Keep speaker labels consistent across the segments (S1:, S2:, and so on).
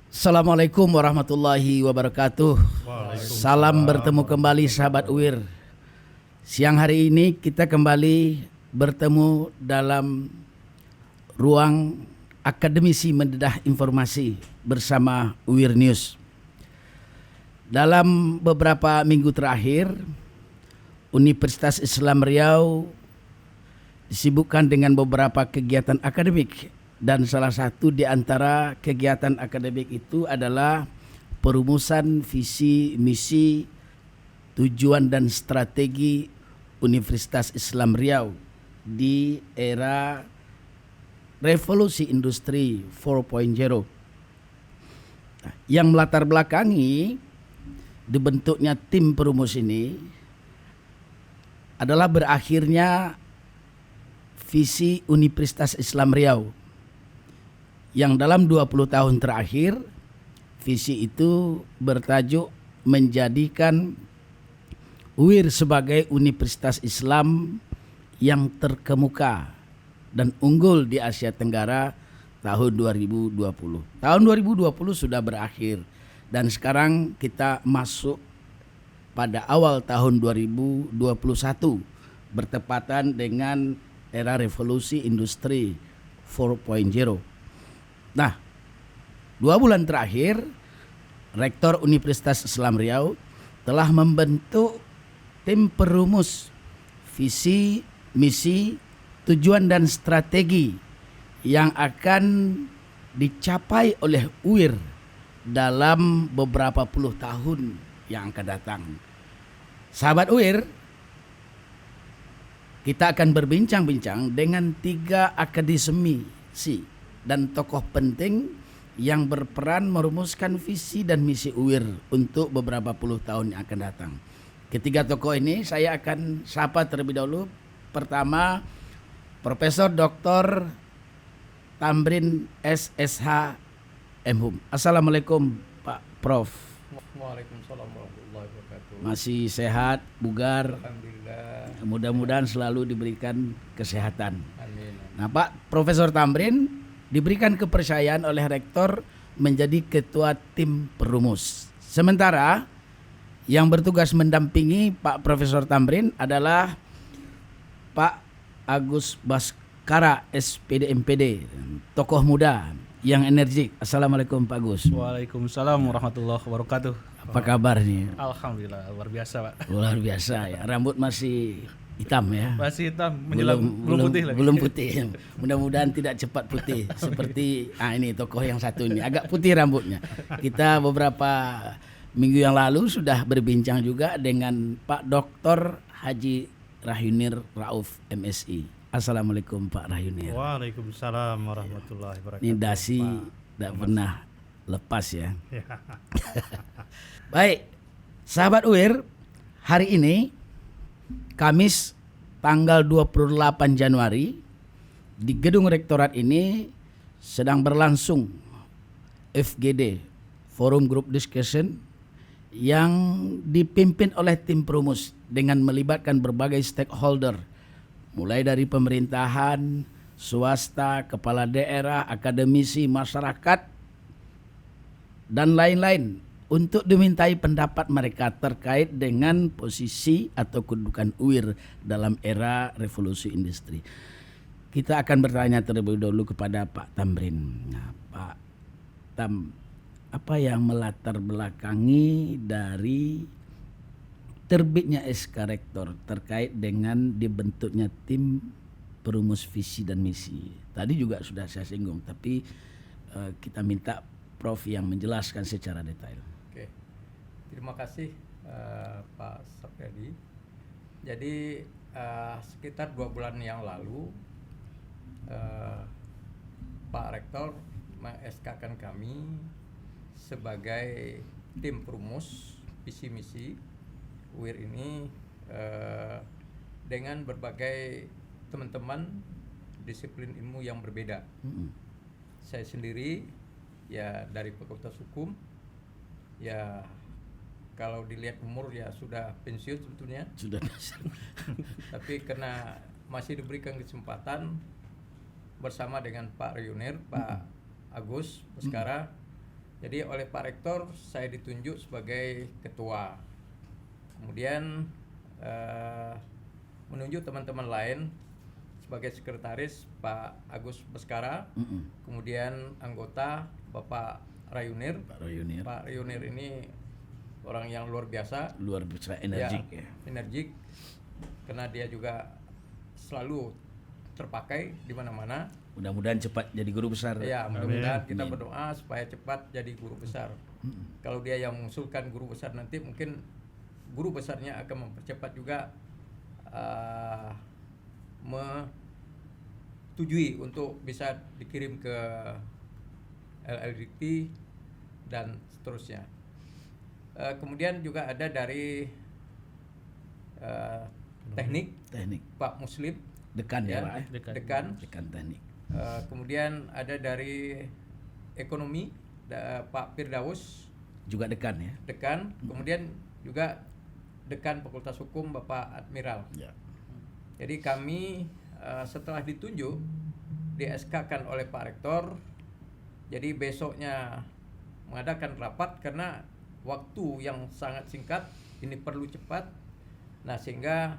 S1: Assalamualaikum warahmatullahi wabarakatuh. Salam bertemu kembali sahabat UIR. Siang hari ini kita kembali bertemu dalam ruang akademisi mendedah informasi bersama UIR News. Dalam beberapa minggu terakhir, Universitas Islam Riau disibukkan dengan beberapa kegiatan akademik. Dan salah satu di antara kegiatan akademik itu adalah perumusan visi, misi, tujuan dan strategi Universitas Islam Riau di era revolusi industri 4.0. Yang melatar belakangi dibentuknya tim perumus ini adalah berakhirnya visi Universitas Islam Riau yang dalam 20 tahun terakhir visi itu bertajuk menjadikan UIR sebagai universitas Islam yang terkemuka dan unggul di Asia Tenggara tahun 2020. Tahun 2020 sudah berakhir dan sekarang kita masuk pada awal tahun 2021 bertepatan dengan era revolusi industri 4.0. Nah, 2 bulan terakhir, Rektor Universitas Islam Riau telah membentuk tim perumus visi, misi, tujuan dan strategi yang akan dicapai oleh UIR dalam beberapa puluh tahun yang akan datang. Sahabat UIR, kita akan berbincang-bincang dengan 3 akademisi dan tokoh penting yang berperan merumuskan visi dan misi UIR untuk beberapa puluh tahun yang akan datang. Ketiga tokoh ini saya akan sapa terlebih dahulu. Pertama, Profesor Dr. Tamrin SSH MHum. Assalamualaikum Pak Prof.
S2: Waalaikumsalam warahmatullahi wabarakatuh.
S1: Masih sehat, bugar?
S2: Alhamdulillah.
S1: Mudah-mudahan selalu diberikan kesehatan.
S2: Amin.
S1: Nah, Pak Profesor Tamrin diberikan kepercayaan oleh rektor menjadi ketua tim perumus. Sementara yang bertugas mendampingi Pak Profesor Tamrin adalah Pak Agus Baskara SPD MPD, tokoh muda yang energik. Assalamualaikum Pak Agus.
S3: Waalaikumsalam warahmatullahi wabarakatuh.
S1: Apa kabar nih?
S3: Alhamdulillah, luar biasa Pak.
S1: Luar biasa ya. Rambut masih hitam ya.
S3: Masih hitam, menjelang belum putih lagi.
S1: Belum putih. Mudah-mudahan tidak cepat putih seperti ini tokoh yang satu ini. Agak putih rambutnya. Kita beberapa minggu yang lalu sudah berbincang juga dengan Pak Dr. Haji Rahyunir Rauf MSI. Assalamualaikum Pak Rahyunir.
S4: Waalaikumsalam warahmatullahi wabarakatuh.
S1: Ini dasi tidak pernah lepas ya. Baik, sahabat UIR, hari ini Kamis tanggal 28 Januari di gedung rektorat ini sedang berlangsung FGD, Forum Group Discussion, yang dipimpin oleh tim perumus dengan melibatkan berbagai stakeholder mulai dari pemerintahan, swasta, kepala daerah, akademisi, masyarakat dan lain-lain untuk dimintai pendapat mereka terkait dengan posisi atau kedudukan UIR dalam era revolusi industri. Kita akan bertanya terlebih dahulu kepada Pak Tamrin. Nah, Pak Tam, apa yang melatar belakangi dari terbitnya SK Rektor terkait dengan dibentuknya tim perumus visi dan misi? Tadi juga sudah saya singgung, tapi kita minta Prof yang menjelaskan secara detail.
S2: Oke. Terima kasih Pak Sapredi. Jadi sekitar 2 bulan yang lalu Pak Rektor meng-SK-kan kami sebagai tim perumus visi misi UIR ini dengan berbagai teman-teman disiplin ilmu yang berbeda. Saya sendiri ya dari Fakultas Hukum, ya kalau dilihat umur ya sudah pensiun sebetulnya.
S1: Sudah.
S2: Tapi karena masih diberikan kesempatan bersama dengan Pak Rahyunir, Pak Agus Baskara, Jadi oleh Pak Rektor saya ditunjuk sebagai ketua. Kemudian menunjuk teman-teman lain sebagai sekretaris Pak Agus Beskara. Kemudian anggota Bapak Rayunir. Pak Rayunir ini orang yang luar biasa.
S1: Luar biasa energik ya.
S2: Energik karena dia juga selalu terpakai di mana-mana.
S1: Mudah-mudahan cepat jadi guru besar.
S2: Ya, mudah-mudahan kita berdoa supaya cepat jadi guru besar. Kalau dia yang mengusulkan guru besar nanti mungkin guru besarnya akan mempercepat juga menyetujui untuk bisa dikirim ke LLDT dan seterusnya. Kemudian juga ada dari teknik Pak Muslim,
S1: dekan ya, Pak.
S2: Dekan
S1: teknik.
S2: Kemudian ada dari ekonomi Pak Firdaus,
S1: juga dekan ya.
S2: Dekan. Kemudian juga dekan Fakultas Hukum Bapak Admiral.
S1: Ya.
S2: Jadi kami setelah ditunjuk di SK-kan oleh Pak Rektor, jadi besoknya mengadakan rapat karena waktu yang sangat singkat, ini perlu cepat. Nah sehingga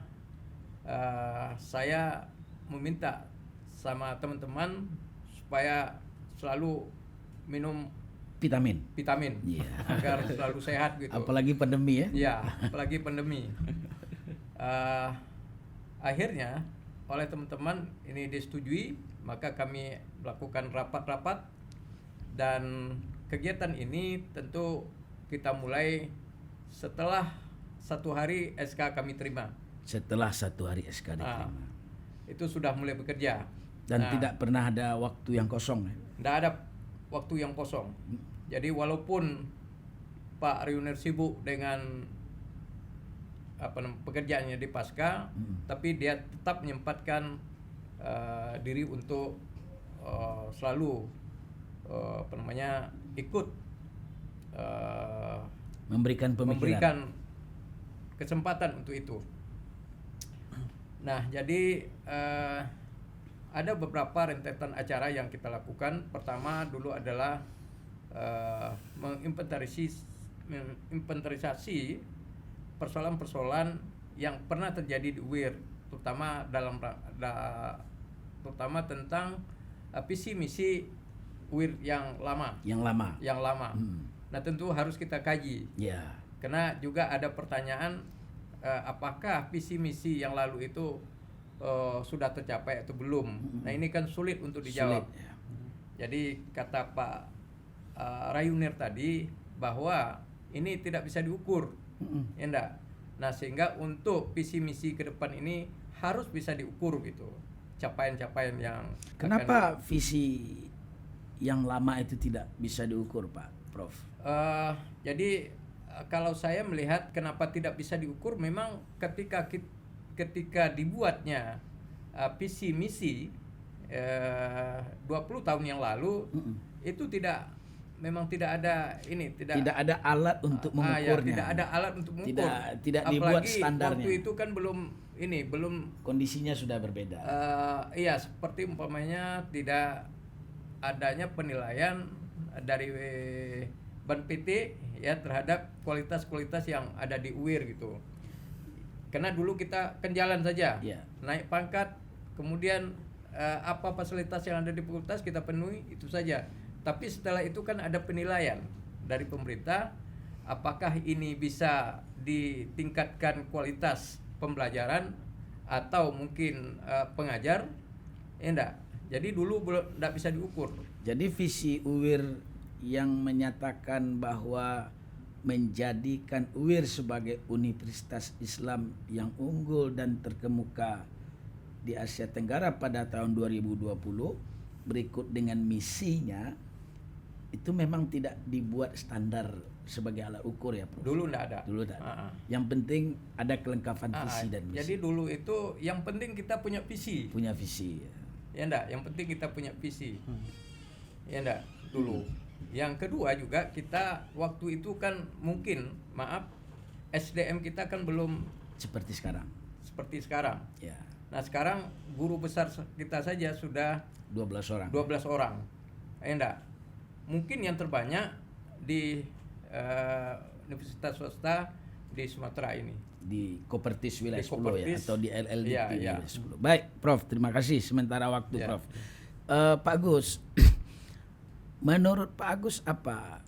S2: saya meminta sama teman-teman supaya selalu minum
S1: vitamin.
S2: Yeah. Agar selalu sehat gitu.
S1: Apalagi pandemi ya.
S2: Ya, apalagi pandemi. Akhirnya oleh teman-teman ini disetujui, maka kami melakukan rapat-rapat dan kegiatan ini tentu kita mulai setelah 1 hari SK kami terima.
S1: Setelah 1 hari SK diterima.
S2: Itu sudah mulai bekerja.
S1: Dan tidak pernah ada waktu yang kosong.
S2: Tidak ada waktu yang kosong. Jadi walaupun Pak Rayunir sibuk dengan pekerjaannya di Pasca, tapi dia tetap menyempatkan diri untuk selalu ikut memberikan kesempatan untuk itu. Nah, jadi ada beberapa rentetan acara yang kita lakukan. Pertama dulu adalah menginventarisasi persoalan-persoalan yang pernah terjadi di UIR, terutama terutama tentang visi misi UIR yang lama. Nah, tentu harus kita kaji. Karena juga ada pertanyaan apakah visi misi yang lalu itu sudah tercapai atau belum. Nah, ini kan sulit untuk dijawab. Jadi kata Pak Rayunir tadi bahwa ini tidak bisa diukur. Ya enggak? Nah, sehingga untuk visi misi ke depan ini harus bisa diukur gitu. Capaian-capaian yang
S1: Kenapa visi yang lama itu tidak bisa diukur, Pak Prof?
S2: Jadi kalau saya melihat kenapa tidak bisa diukur, memang ketika dibuatnya visi misi 20 tahun yang lalu, itu memang tidak ada
S1: alat untuk mengukurnya.
S2: Tidak ada alat untuk mengukur.
S1: Tidak dibuat standarnya.
S2: Waktu itu kan belum
S1: kondisinya sudah berbeda.
S2: Seperti umpamanya tidak adanya penilaian dari Ban PT ya terhadap kualitas-kualitas yang ada di UIR gitu. Karena dulu kita kan jalan saja, naik pangkat, kemudian apa fasilitas yang ada di fakultas kita penuhi itu saja. Tapi setelah itu kan ada penilaian dari pemerintah, apakah ini bisa ditingkatkan kualitas pembelajaran atau mungkin pengajar, enggak. Jadi dulu enggak bisa diukur.
S1: Jadi visi UIR yang menyatakan bahwa menjadikan UIR sebagai universitas Islam yang unggul dan terkemuka di Asia Tenggara pada tahun 2020 berikut dengan misinya, itu memang tidak dibuat standar sebagai alat ukur ya, Prof?
S2: Dulu enggak ada.
S1: Yang penting ada kelengkapan visi dan misi.
S2: Jadi dulu itu yang penting kita punya visi. Ya enggak, yang penting kita punya visi. Ya enggak, dulu. Yang kedua juga kita waktu itu kan SDM kita kan belum seperti sekarang.
S1: Ya.
S2: Nah, sekarang guru besar kita saja sudah
S1: 12 orang.
S2: Ya enggak. Mungkin yang terbanyak di universitas swasta di Sumatera ini.
S1: Di Kopertis wilayah
S2: Di
S1: 10 ya,
S2: Kopertis.
S1: atau di LLDP
S2: Iya, iya.
S1: wilayah 10. Baik, Prof. Terima kasih sementara waktu,
S2: Ya.
S1: Prof. Pak Agus, menurut Pak Agus apa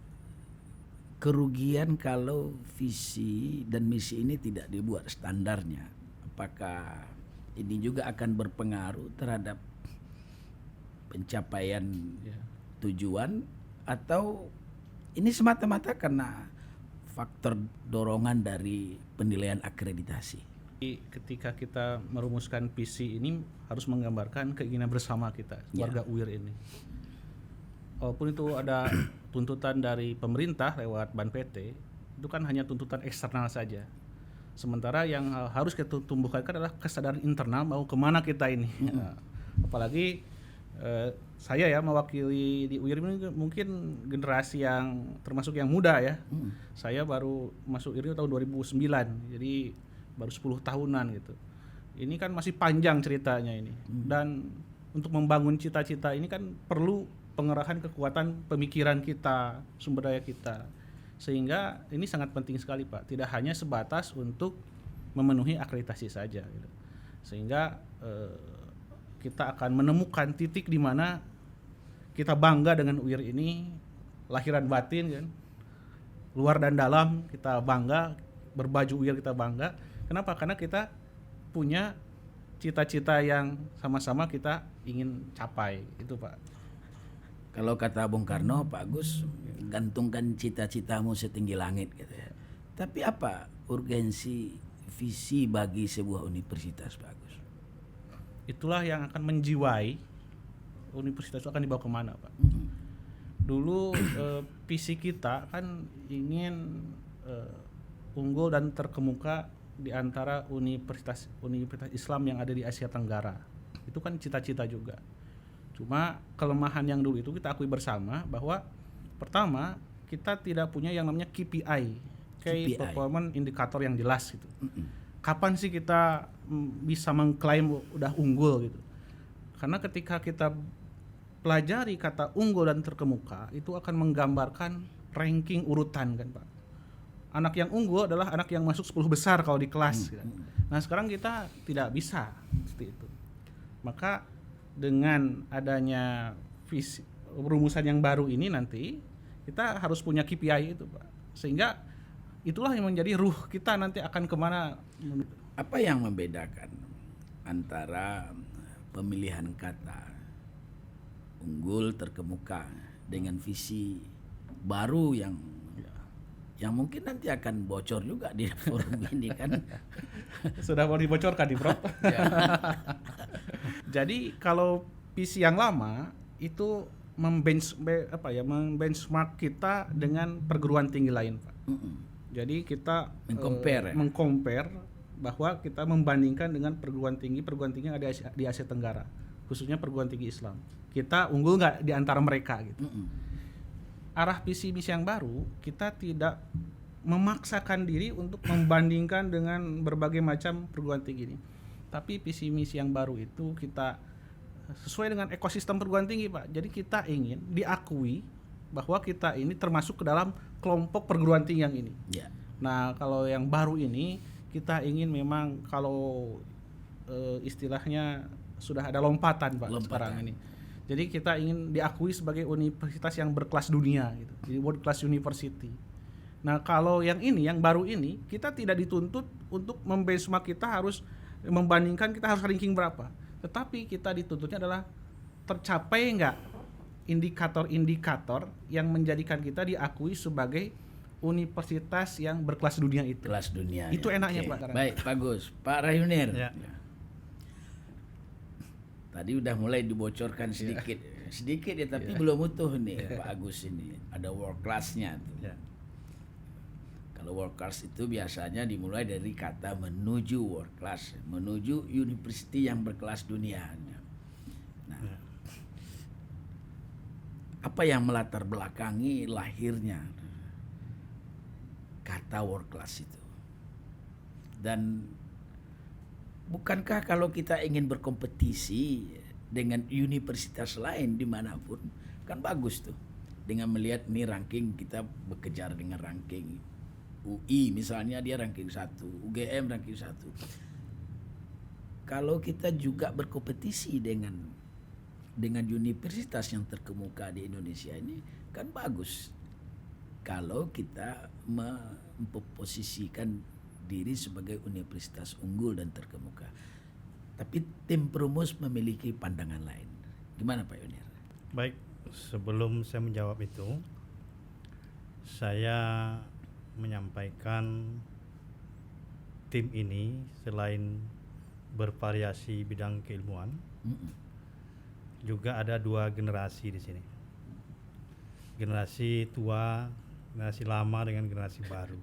S1: kerugian kalau visi dan misi ini tidak dibuat standarnya? Apakah ini juga akan berpengaruh terhadap pencapaian tujuan, atau ini semata-mata karena faktor dorongan dari penilaian akreditasi?
S3: Ketika kita merumuskan visi ini harus menggambarkan keinginan bersama kita, warga UIR ini. Walaupun itu ada tuntutan dari pemerintah lewat Ban PT, itu kan hanya tuntutan eksternal saja. Sementara yang harus kita tumbuhkan adalah kesadaran internal mau kemana kita ini. Apalagi saya ya mewakili di UIR ini mungkin generasi yang termasuk yang muda ya. Saya baru masuk UIR tahun 2009, jadi baru 10 tahunan gitu. Ini kan masih panjang ceritanya ini. Dan untuk membangun cita-cita ini kan perlu pengerahan kekuatan pemikiran kita, sumber daya kita. Sehingga ini sangat penting sekali Pak, tidak hanya sebatas untuk memenuhi akreditasi saja gitu. Sehingga kita akan menemukan titik di mana kita bangga dengan UIR ini, lahiran batin kan, luar dan dalam kita bangga, berbaju UIR kita bangga. Kenapa? Karena kita punya cita-cita yang sama-sama kita ingin capai, itu Pak.
S1: Kalau kata Bung Karno, Pak Agus, gantungkan cita-citamu setinggi langit gitu ya. Tapi apa urgensi visi bagi sebuah universitas, Pak Agus?
S3: Itulah yang akan menjiwai universitas itu akan dibawa kemana Pak. Dulu visi kita kan ingin unggul dan terkemuka di antara universitas Islam yang ada di Asia Tenggara. Itu kan cita-cita juga. Cuma kelemahan yang dulu itu kita akui bersama bahwa pertama kita tidak punya yang namanya KPI, Key Performance Indicator yang jelas gitu. Kapan sih kita bisa mengklaim udah unggul gitu? Karena ketika kita pelajari kata unggul dan terkemuka itu akan menggambarkan ranking urutan kan Pak. Anak yang unggul adalah anak yang masuk 10 besar kalau di kelas gitu. Nah sekarang kita tidak bisa seperti itu. Maka dengan adanya visi rumusan yang baru ini nanti kita harus punya KPI itu Pak. Sehingga itulah yang menjadi ruh kita nanti akan kemana.
S1: Apa yang membedakan antara pemilihan kata unggul terkemuka dengan visi baru yang mungkin nanti akan bocor juga di forum ini kan?
S3: Sudah mau dibocorkan di Prof. Jadi kalau visi yang lama itu membenchmark kita dengan perguruan tinggi lain Pak. Jadi kita mengcompare bahwa kita membandingkan dengan perguruan tinggi yang ada di Asia Tenggara, khususnya perguruan tinggi Islam. Kita unggul nggak di antara mereka gitu. Arah visi misi yang baru, kita tidak memaksakan diri untuk membandingkan dengan berbagai macam perguruan tinggi ini. Tapi visi misi yang baru itu kita sesuai dengan ekosistem perguruan tinggi Pak. Jadi kita ingin diakui bahwa kita ini termasuk ke dalam kelompok perguruan tinggi yang ini. Nah kalau yang baru ini kita ingin memang kalau istilahnya sudah ada lompatan Pak sekarang ini. Jadi kita ingin diakui sebagai universitas yang berkelas dunia gitu. Jadi world class university. Nah, kalau yang ini, yang baru ini, kita tidak dituntut untuk membenchmark kita harus membandingkan kita harus ranking berapa. Tetapi kita dituntutnya adalah tercapai enggak indikator-indikator yang menjadikan kita diakui sebagai universitas yang berkelas dunia itu.
S1: Kelas dunia.
S3: Itu enaknya Pak.
S1: Baik, bagus. Pak Rayunir.
S4: Ya.
S1: Tadi udah mulai dibocorkan sedikit ya, tapi belum utuh nih Pak Agus ini. Ada world class-nya tuh. Kalau world class itu biasanya dimulai dari kata menuju world class, menuju university yang berkelas dunia. Nah, apa yang melatar belakangi lahirnya kata world class itu? Dan bukankah kalau kita ingin berkompetisi dengan universitas lain dimanapun, kan bagus tuh dengan melihat nih ranking, kita bekejar dengan ranking UI misalnya, dia ranking 1, UGM ranking 1. Kalau kita juga berkompetisi dengan universitas yang terkemuka di Indonesia ini, kan bagus kalau kita memposisikan diri sebagai universitas unggul dan terkemuka. Tapi tim Perumus memiliki pandangan lain. Gimana Pak Yunir?
S4: Baik, sebelum saya menjawab itu, saya menyampaikan tim ini selain bervariasi bidang keilmuan, juga ada 2 generasi di sini. Generasi tua, generasi lama dengan generasi baru.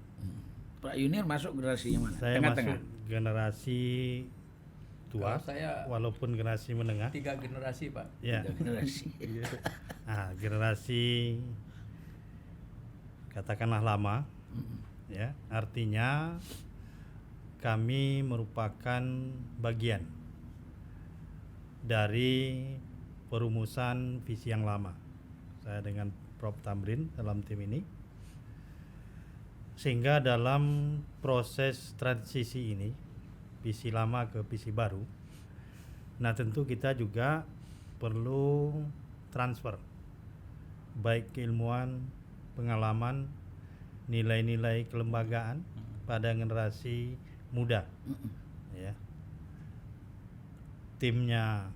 S1: Pak Yunir masuk generasi yang mana?
S4: Saya
S1: Tengah-tengah.
S4: masuk generasi tua,
S2: Kalau saya
S4: walaupun generasi menengah.
S2: 3 generasi Pak.
S4: Ya.
S1: Tiga generasi.
S4: Nah, generasi katakanlah lama, ya, artinya kami merupakan bagian dari perumusan visi yang lama. Saya dengan Prof. Tamrin dalam tim ini, sehingga dalam proses transisi ini, visi lama ke visi baru, nah tentu kita juga perlu transfer baik keilmuan, pengalaman, nilai-nilai kelembagaan pada generasi muda, ya. Timnya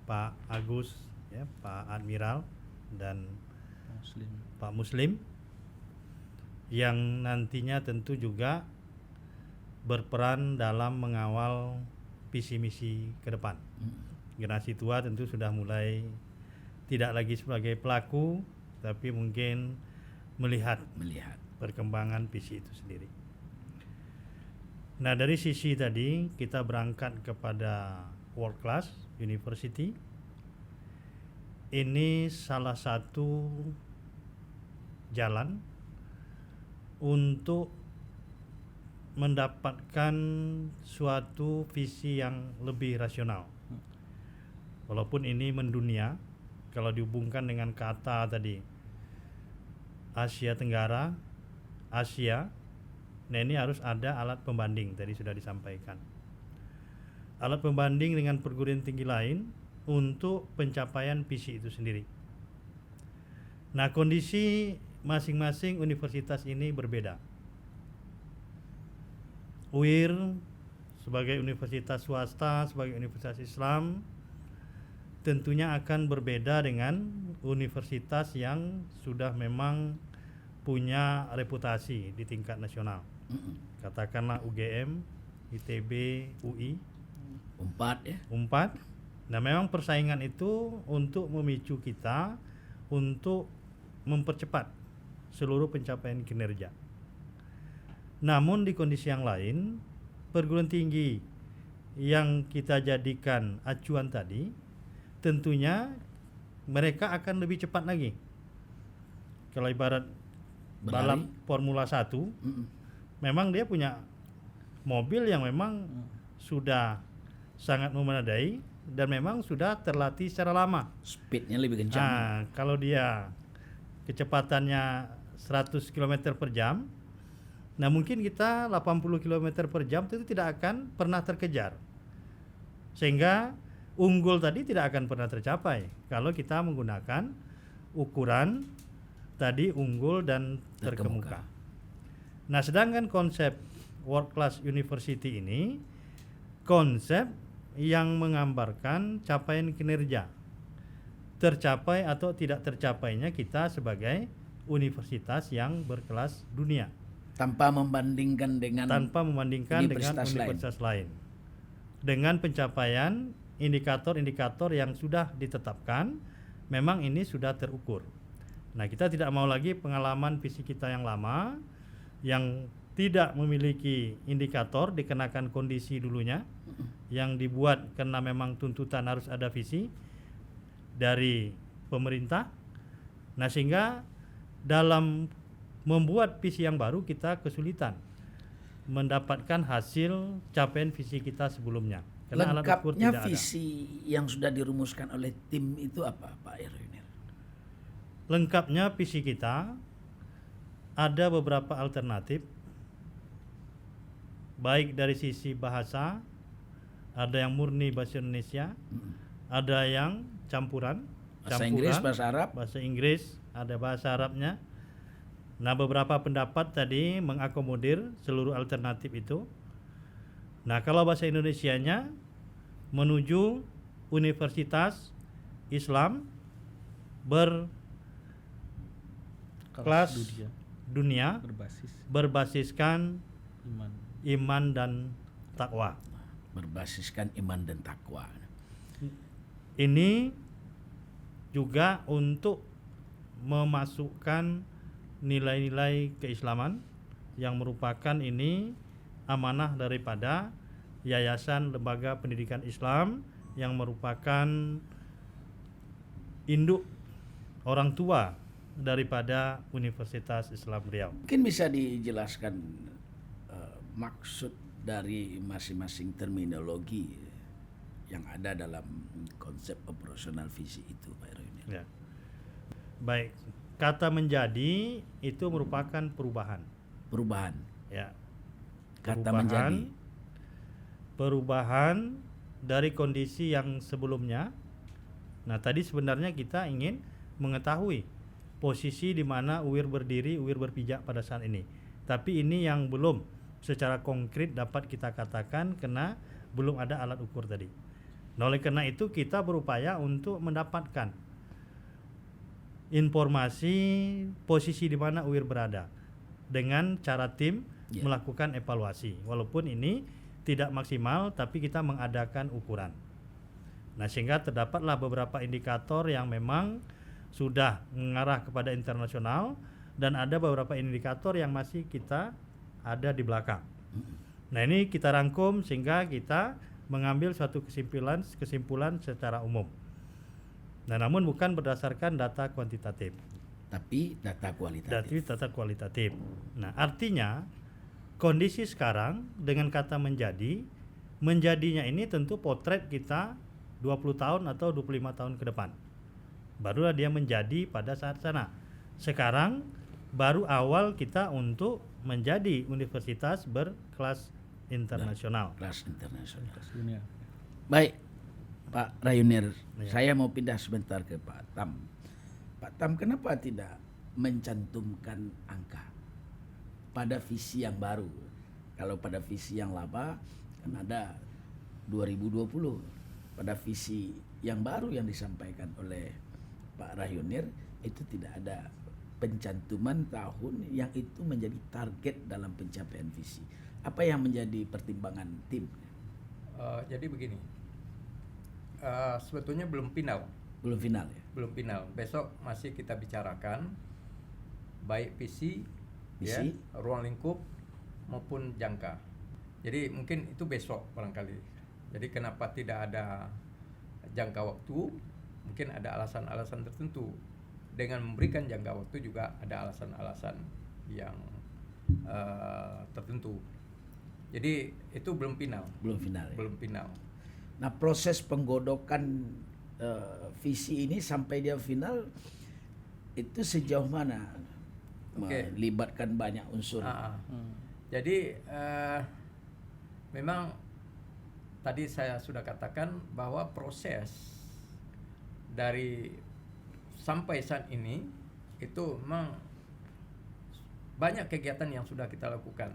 S4: Pak Agus, ya, Pak Admiral dan Pak Muslim yang nantinya tentu juga berperan dalam mengawal visi misi ke depan. Generasi tua tentu sudah mulai tidak lagi sebagai pelaku, tapi mungkin melihat perkembangan visi itu sendiri. Nah, dari sisi tadi kita berangkat kepada world class university. Ini salah satu jalan untuk mendapatkan suatu visi yang lebih rasional. Walaupun ini mendunia, kalau dihubungkan dengan kata tadi Asia Tenggara, Asia, nah ini harus ada alat pembanding, tadi sudah disampaikan. Alat pembanding dengan perguruan tinggi lain untuk pencapaian visi itu sendiri. Nah, kondisi masing-masing universitas ini berbeda. UIR sebagai universitas swasta, sebagai universitas Islam, tentunya akan berbeda dengan universitas yang sudah memang punya reputasi di tingkat nasional. Katakanlah UGM, ITB, UI, UNPAD. Nah, memang persaingan itu untuk memicu kita untuk mempercepat seluruh pencapaian kinerja. Namun di kondisi yang lain, perguruan tinggi yang kita jadikan acuan tadi, tentunya mereka akan lebih cepat lagi. Kalau ibarat balap Formula 1, memang dia punya mobil yang memang sudah sangat memadai dan memang sudah terlatih secara lama.
S1: Speednya lebih kencang.
S4: Nah, kalau dia kecepatannya 100 km per jam, nah mungkin kita 80 km per jam itu tidak akan pernah terkejar. Sehingga unggul tadi tidak akan pernah tercapai kalau kita menggunakan ukuran tadi unggul dan terkemuka. Nah, sedangkan konsep world class university ini konsep yang menggambarkan capaian kinerja, tercapai atau tidak tercapainya kita sebagai universitas yang berkelas dunia
S1: tanpa membandingkan dengan
S4: universitas lain. Dengan pencapaian indikator-indikator yang sudah ditetapkan, memang ini sudah terukur. Nah, kita tidak mau lagi pengalaman visi kita yang lama yang tidak memiliki indikator dikenakan kondisi dulunya yang dibuat karena memang tuntutan harus ada visi dari pemerintah. Nah, sehingga dalam membuat visi yang baru kita kesulitan mendapatkan hasil capaian visi kita sebelumnya. Karena alat ukur
S1: lengkapnya
S4: tidak
S1: visi
S4: ada.
S1: yang sudah dirumuskan oleh tim itu apa, Pak Yunir?
S4: lengkapnya visi kita ada beberapa alternatif, baik dari sisi bahasa, ada yang murni bahasa Indonesia, ada yang campuran,
S1: Bahasa Inggris, bahasa Arab.
S4: bahasa Inggris, ada bahasa Arabnya. Nah, beberapa pendapat tadi mengakomodir seluruh alternatif itu. Nah, kalau bahasa Indonesianya menuju Universitas Islam berkelas dunia berbasiskan iman dan takwa.
S1: Berbasiskan iman dan takwa.
S4: Ini juga untuk memasukkan nilai-nilai keislaman yang merupakan ini amanah daripada Yayasan Lembaga Pendidikan Islam yang merupakan induk orang tua daripada Universitas Islam Riau.
S1: Mungkin bisa dijelaskan maksud dari masing-masing terminologi yang ada dalam konsep operasional visi itu, Pak Rayunir.
S4: Ya. Baik, kata menjadi itu merupakan perubahan.
S1: Perubahan.
S4: Ya.
S1: Kata menjadi.
S4: Perubahan dari kondisi yang sebelumnya. Nah, tadi sebenarnya kita ingin mengetahui posisi di mana UIR berdiri, UIR berpijak pada saat ini. Tapi ini yang belum secara konkret dapat kita katakan karena belum ada alat ukur tadi. Nah, oleh karena itu kita berupaya untuk mendapatkan informasi posisi di mana UIR berada dengan cara tim melakukan evaluasi. Walaupun ini tidak maksimal, tapi kita mengadakan ukuran. Nah, sehingga terdapatlah beberapa indikator yang memang sudah mengarah kepada internasional dan ada beberapa indikator yang masih kita ada di belakang. Nah, ini kita rangkum sehingga kita mengambil suatu kesimpulan secara umum. Nah, namun bukan berdasarkan data kuantitatif,
S1: tapi data kualitatif.
S4: Nah, artinya kondisi sekarang dengan kata menjadinya ini tentu potret kita 20 tahun atau 25 tahun ke depan. Barulah dia menjadi pada saat sana. Sekarang baru awal kita untuk menjadi universitas berkelas internasional.
S1: Kelas internasional.
S3: Dunia.
S1: Baik, Pak Rayunir,
S4: Ya.
S1: saya mau pindah sebentar ke Pak Tam. Pak Tam, kenapa tidak mencantumkan angka pada visi yang baru? Kalau pada visi yang lama kan ada 2020. Pada visi yang baru yang disampaikan oleh Pak Rayunir itu tidak ada pencantuman tahun yang itu menjadi target dalam pencapaian visi. Apa yang menjadi pertimbangan tim?
S2: Jadi begini, sebetulnya belum final.
S1: Belum final ya?
S2: Belum final. Besok masih kita bicarakan baik visi, ya, ruang lingkup maupun jangka. Jadi mungkin itu besok barangkali. Jadi kenapa tidak ada jangka waktu? Mungkin ada alasan-alasan tertentu. Dengan memberikan jangka waktu juga ada alasan-alasan yang tertentu. Jadi itu belum final.
S1: Belum final ya?
S2: Belum final.
S1: Nah, proses penggodokan visi ini sampai dia final itu sejauh mana melibatkan banyak unsur?
S2: Jadi memang tadi saya sudah katakan bahwa proses dari sampai saat ini itu memang banyak kegiatan yang sudah kita lakukan.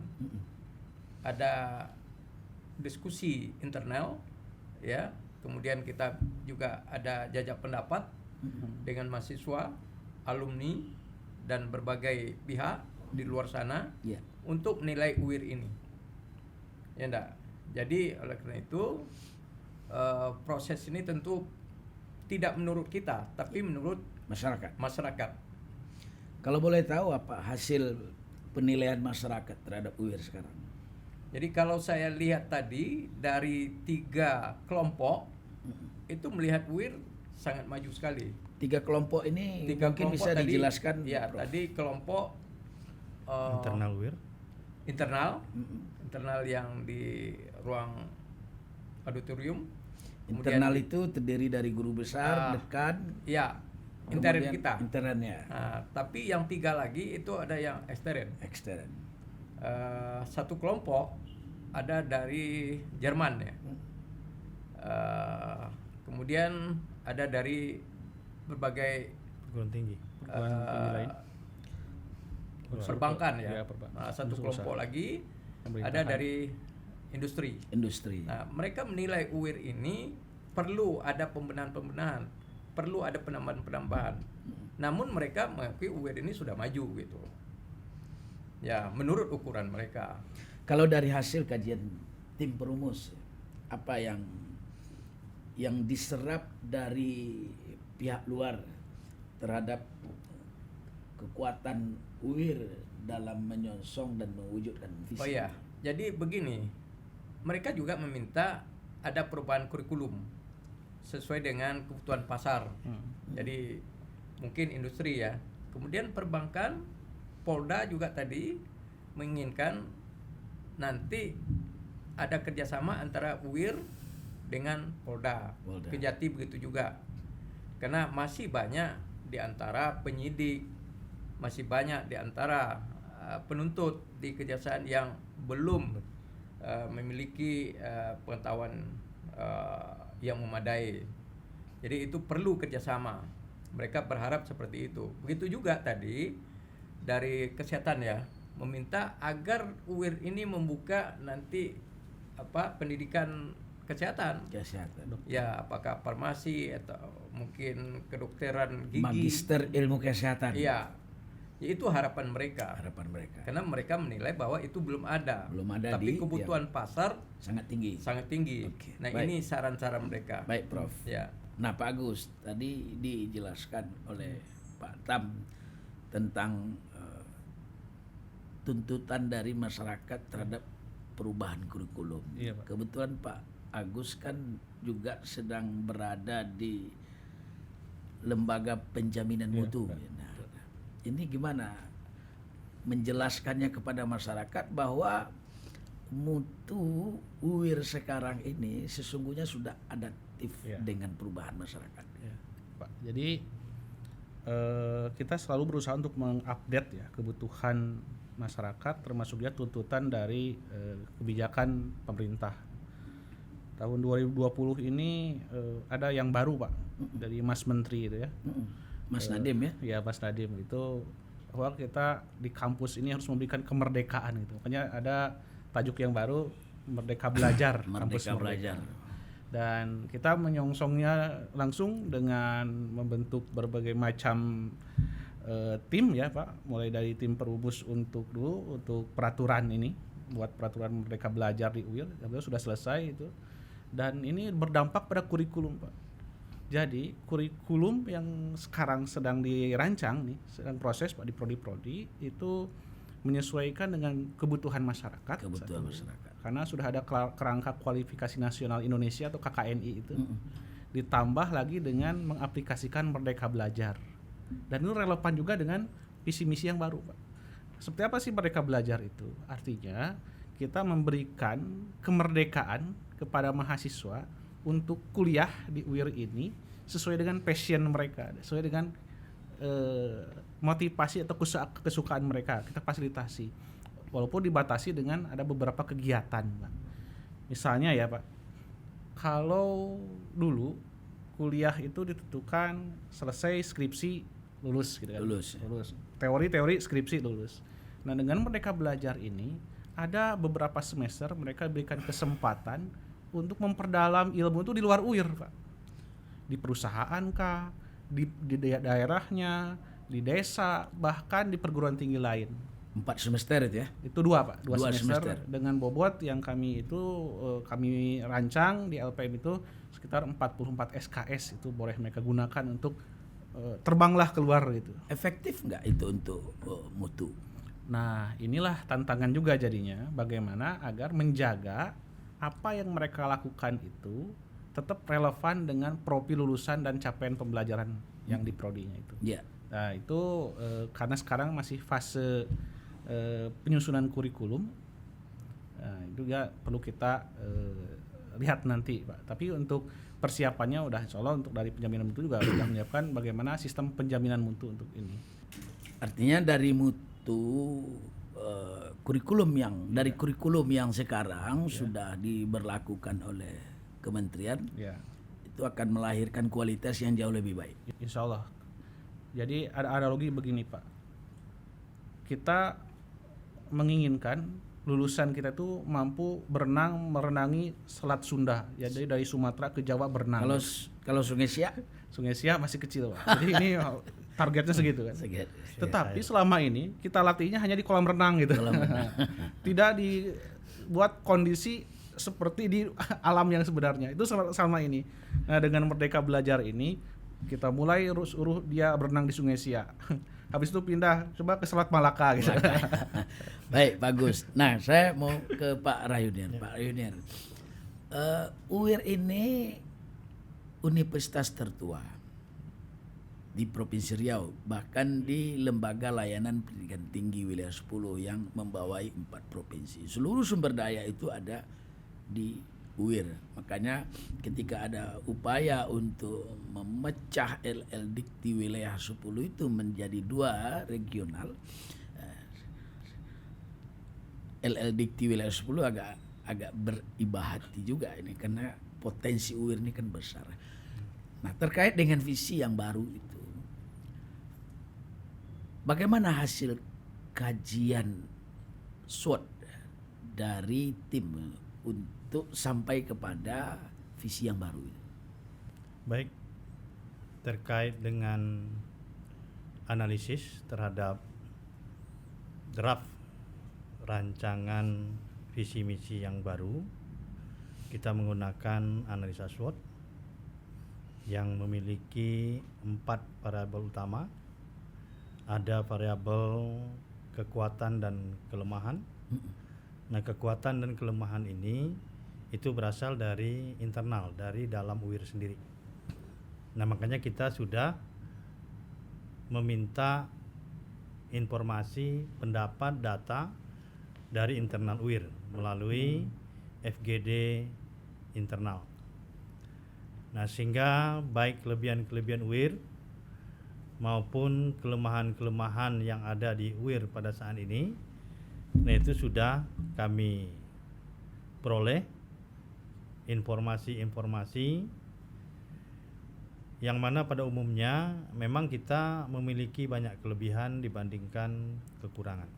S2: Ada diskusi internal, ya, kemudian kita juga ada jajak pendapat dengan mahasiswa, alumni dan berbagai pihak di luar sana untuk menilai UIR ini, ya enggak. Jadi oleh karena itu proses ini tentu tidak menurut kita, tapi menurut masyarakat.
S1: Kalau boleh tahu apa hasil penilaian masyarakat terhadap UIR sekarang?
S2: Jadi kalau saya lihat tadi dari 3 kelompok itu melihat UIR sangat maju sekali.
S1: 3 kelompok ini mungkin bisa
S2: tadi,
S1: dijelaskan.
S2: Ya,
S1: Prof.
S2: tadi kelompok
S4: internal UIR.
S2: Internal yang di ruang auditorium.
S1: Internal itu terdiri dari guru besar, dekan.
S2: Ya, intern
S1: Kemudian
S2: kita.
S1: Internnya
S2: Nah, tapi yang 3 lagi itu ada yang ekstern.
S1: ekstern.
S2: Satu kelompok ada dari Jerman ya. Kemudian ada dari berbagai
S4: Perguruan tinggi.
S3: Tinggi lain.
S2: perbankan ya.
S3: Ya, perbankan.
S2: Nah, satu
S3: Usaha.
S2: kelompok lagi
S3: Pemerintahan.
S2: ada dari industri.
S1: Industri.
S2: Nah, mereka menilai UIR ini perlu ada pembenahan-pembenahan, perlu ada penambahan-penambahan. Namun mereka mengakui UIR ini sudah maju gitu. Ya, menurut ukuran mereka.
S1: Kalau dari hasil kajian tim perumus, apa yang diserap dari pihak luar terhadap kekuatan UIR dalam menyongsong dan mewujudkan visi?
S2: Oh ya, jadi begini, mereka juga meminta ada perubahan kurikulum sesuai dengan kebutuhan pasar. Jadi mungkin industri ya. Kemudian perbankan, Polda juga tadi menginginkan nanti ada kerjasama antara UIR dengan Polda.
S1: Polda.
S2: Kejati begitu juga. Karena masih banyak di antara penyidik, masih banyak di antara penuntut di kejaksaan yang belum memiliki pengetahuan yang memadai. Jadi itu perlu kerjasama. Mereka berharap seperti itu. Begitu juga tadi dari kesehatan ya, meminta agar UIR ini membuka nanti pendidikan kesehatan. Ya, apakah farmasi atau mungkin kedokteran gigi.
S1: Magister ilmu kesehatan.
S2: Iya. Ya, itu harapan mereka.
S1: Harapan mereka.
S2: Karena mereka menilai bahwa itu belum ada.
S1: Belum ada
S2: Tapi
S1: di-
S2: kebutuhan pasar
S1: Sangat tinggi.
S2: sangat tinggi.
S1: Oke,
S2: Nah,
S1: baik.
S2: ini saran-saran mereka.
S1: Baik, Prof.
S2: Ya.
S1: Nah, Pak Agus, tadi dijelaskan oleh Pak Tam tentang tuntutan dari masyarakat terhadap perubahan kurikulum.
S3: Iya, Pak.
S1: Kebetulan Pak Agus kan juga sedang berada di lembaga penjaminan
S3: Iya,
S1: mutu.
S3: Pak.
S1: Nah, ini gimana menjelaskannya kepada masyarakat bahwa mutu UIR sekarang ini sesungguhnya sudah adaptif
S3: Iya.
S1: dengan perubahan masyarakat.
S3: Ya, Pak. Jadi kita selalu berusaha untuk mengupdate ya kebutuhan masyarakat, termasuk juga tuntutan dari kebijakan pemerintah. Tahun 2020 ini ada yang baru Pak dari Mas Menteri itu ya.
S1: Mas Nadiem ya.
S3: Ya Mas Nadiem itu bahwa kita di kampus ini harus memberikan kemerdekaan gitu. Makanya ada tajuk yang baru Merdeka Belajar. Kampus
S1: Merdeka Belajar.
S3: Dan kita menyongsongnya langsung dengan membentuk berbagai macam tim ya Pak, mulai dari tim perumus untuk peraturan ini, buat peraturan Merdeka Belajar di UIR, sudah selesai itu, dan ini berdampak pada kurikulum Pak. Jadi kurikulum yang sekarang sedang dirancang nih, sedang proses Pak di prodi-prodi itu menyesuaikan dengan kebutuhan masyarakat.
S1: Kebutuhan masyarakat.
S3: Karena sudah ada kerangka kualifikasi nasional Indonesia atau KKNI itu, ditambah lagi dengan mengaplikasikan Merdeka Belajar. Dan itu relevan juga dengan visi misi yang baru Pak. Seperti apa sih Merdeka Belajar itu? Artinya kita memberikan kemerdekaan kepada mahasiswa untuk kuliah di UIR ini sesuai dengan passion mereka, sesuai dengan motivasi atau kesukaan mereka. Kita fasilitasi, walaupun dibatasi dengan ada beberapa kegiatan Pak. Misalnya ya Pak, kalau dulu kuliah itu ditentukan selesai skripsi lulus gitu kan.
S1: Lulus.
S3: Teori skripsi lulus. Nah, dengan Merdeka Belajar ini ada beberapa semester mereka berikan kesempatan untuk memperdalam ilmu itu di luar UIR, Pak. Di perusahaan kah, di daerahnya, di desa, bahkan di perguruan tinggi lain.
S1: 4 semester itu ya.
S3: Itu dua Pak, dua
S1: Dua
S3: semester,
S1: semester.
S3: dengan bobot yang kami itu kami rancang di LPM itu sekitar 44 SKS itu boleh mereka gunakan untuk terbanglah keluar gitu.
S1: Efektif nggak itu untuk mutu?
S3: Nah, inilah tantangan juga jadinya, bagaimana agar menjaga apa yang mereka lakukan itu tetap relevan dengan profil lulusan dan capaian pembelajaran yang di prodinya itu.
S1: Ya.
S3: Nah, itu karena sekarang masih fase penyusunan kurikulum, itu juga perlu kita lihat nanti Pak. Tapi untuk persiapannya udah insya Allah untuk dari penjaminan mutu juga sudah menyiapkan bagaimana sistem penjaminan mutu untuk ini.
S1: Artinya dari mutu kurikulum yang sekarang sudah diberlakukan oleh kementerian,
S3: Ya,
S1: itu akan melahirkan kualitas yang jauh lebih baik.
S3: insya Allah. Jadi ada analogi begini Pak, kita menginginkan lulusan kita tuh mampu merenangi Selat Sunda, jadi dari Sumatera ke Jawa berenang.
S1: Kalau Sungai Siak,
S3: Sungai Siak masih kecil Pak, jadi ini targetnya segitu kan. Tetapi selama ini kita latihnya hanya di kolam renang gitu. Tidak dibuat kondisi seperti di alam yang sebenarnya. Itu sama ini. Nah, dengan Merdeka Belajar ini kita mulai uruh dia berenang di Sungai Siak. Habis itu pindah coba ke Selat Malaka gitu.
S1: Baik, bagus. Nah, saya mau ke Pak Rayuniar. Pak Rayuniar, UIR ini universitas tertua di Provinsi Riau, bahkan di Lembaga Layanan Pendidikan Tinggi Wilayah 10 yang membawai 4 provinsi. Seluruh sumber daya itu ada di UIR. Makanya ketika ada upaya untuk memecah LL Dikti Wilayah 10 itu menjadi 2 regional, LL Dikti Wilayah 10 agak beribah hati juga ini, karena potensi UIR ini kan besar. Nah, terkait dengan visi yang baru itu, bagaimana hasil kajian SWOT dari tim untuk sampai kepada visi yang baru ini?
S4: Baik, terkait dengan analisis terhadap draft rancangan visi misi yang baru, kita menggunakan analisa SWOT yang memiliki 4 variabel utama. Ada variabel kekuatan dan kelemahan. Nah, kekuatan dan kelemahan ini itu berasal dari internal, dari dalam UIR sendiri. Nah, makanya kita sudah meminta informasi, pendapat, data dari internal UIR melalui FGD internal. Nah, sehingga baik kelebihan-kelebihan UIR maupun kelemahan-kelemahan yang ada di UIR pada saat ini, nah itu sudah kami peroleh informasi-informasi yang mana pada umumnya memang kita memiliki banyak kelebihan dibandingkan kekurangan.